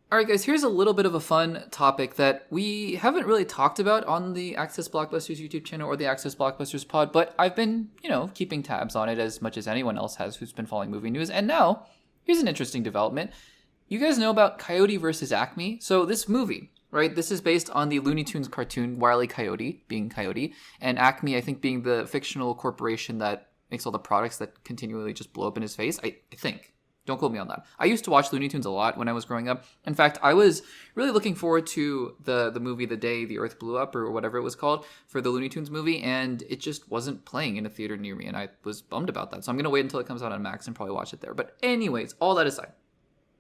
All right, guys, here's a little bit of a fun topic that we haven't really talked about on the Access Blockbusters YouTube channel or the Access Blockbusters Pod, but I've been, keeping tabs on it as much as anyone else has who's been following movie news. And now, here's an interesting development. You guys know about Coyote versus Acme? So this movie, right, this is based on the Looney Tunes cartoon Wile E. Coyote, being Coyote, and Acme, I think, being the fictional corporation that makes all the products that continually just blow up in his face, I think. Don't quote me on that. I used to watch Looney Tunes a lot when I was growing up. In fact, I was really looking forward to the movie The Day the Earth Blew Up, or whatever it was called, for the Looney Tunes movie, and it just wasn't playing in a theater near me, and I was bummed about that. So I'm going to wait until it comes out on Max and probably watch it there. But anyways, all that aside,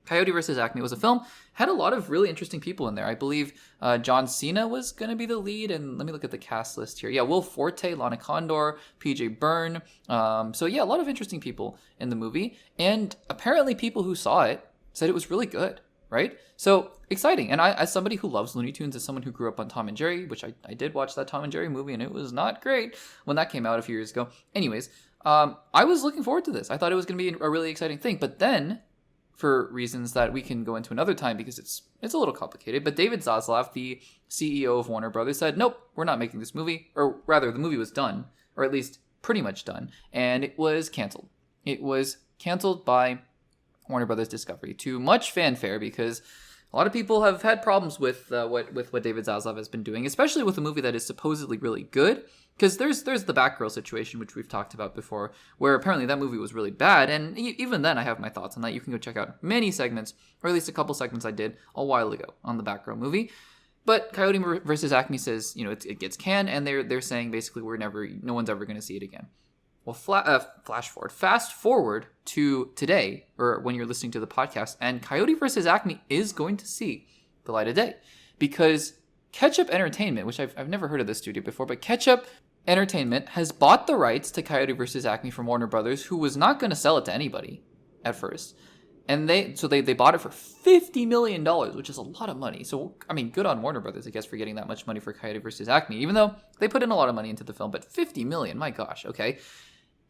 Coyote vs. Acme was a film, had a lot of really interesting people in there. I believe John Cena was going to be the lead, and let me look at the cast list here. Yeah, Will Forte, Lana Condor, PJ Byrne. So yeah, a lot of interesting people in the movie, and apparently people who saw it said it was really good, right? So exciting. And I, as somebody who loves Looney Tunes, as someone who grew up on Tom and Jerry, which I did watch that Tom and Jerry movie, and it was not great when that came out a few years ago. Anyways, I was looking forward to this. I thought it was going to be a really exciting thing, but then, for reasons that we can go into another time because it's a little complicated, but David Zaslav, the CEO of Warner Brothers, said, nope, we're not making this movie. Or rather, the movie was done, or at least pretty much done, and it was canceled. It was canceled by Warner Brothers Discovery to much fanfare because a lot of people have had problems with what David Zaslav has been doing, especially with a movie that is supposedly really good. Because there's the Batgirl situation, which we've talked about before, where apparently that movie was really bad, and even then I have my thoughts on that. You can go check out many segments, or at least a couple segments I did a while ago on the Batgirl movie. But Coyote vs. Acme says, it gets canned, and they're saying basically no one's ever going to see it again. Well, fast forward to today, or when you're listening to the podcast, and Coyote vs. Acme is going to see the light of day, because Ketchup Entertainment, which I've never heard of this studio before, but Ketchup Entertainment has bought the rights to Coyote vs. Acme from Warner Brothers, who was not going to sell it to anybody at first. And they bought it for $50 million, which is a lot of money. So, I mean, good on Warner Brothers, I guess, for getting that much money for Coyote vs. Acme, even though they put in a lot of money into the film, but $50 million, my gosh, okay.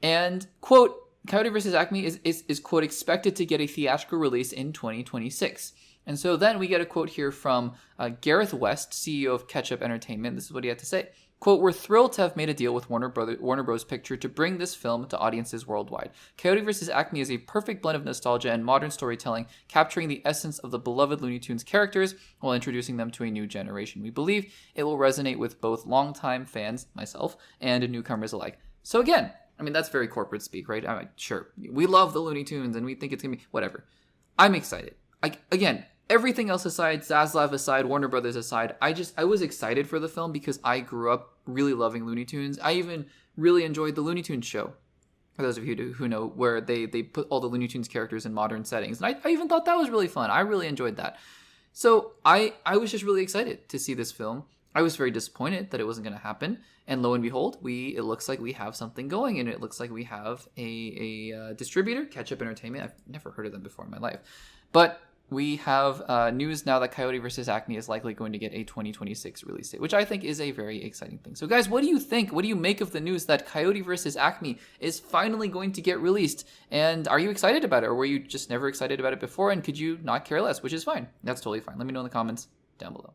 And, quote, Coyote vs. Acme is, quote, expected to get a theatrical release in 2026. And so then we get a quote here from Gareth West, CEO of Ketchup Entertainment. This is what he had to say. Quote, we're thrilled to have made a deal with Warner Bros. Picture to bring this film to audiences worldwide. Coyote vs. Acme is a perfect blend of nostalgia and modern storytelling, capturing the essence of the beloved Looney Tunes characters while introducing them to a new generation. We believe it will resonate with both longtime fans, myself, and newcomers alike. So again, I mean, that's very corporate speak, right? I'm like, sure, we love the Looney Tunes and we think it's going to be whatever. I'm excited. Again, everything else aside, Zaslav aside, Warner Brothers aside, I was excited for the film because I grew up really loving Looney Tunes. I even really enjoyed the Looney Tunes show, for those of you who know, where they put all the Looney Tunes characters in modern settings. And I even thought that was really fun. I really enjoyed that. So I was just really excited to see this film. I was very disappointed that it wasn't going to happen. And lo and behold, it looks like we have something going, and it looks like we have a distributor, Ketchup Entertainment. I've never heard of them before in my life. But we have news now that Coyote vs. Acme is likely going to get a 2026 release date, which I think is a very exciting thing. So guys, what do you think? What do you make of the news that Coyote vs. Acme is finally going to get released? And are you excited about it, or were you just never excited about it before, and could you not care less, which is fine. That's totally fine. Let me know in the comments down below.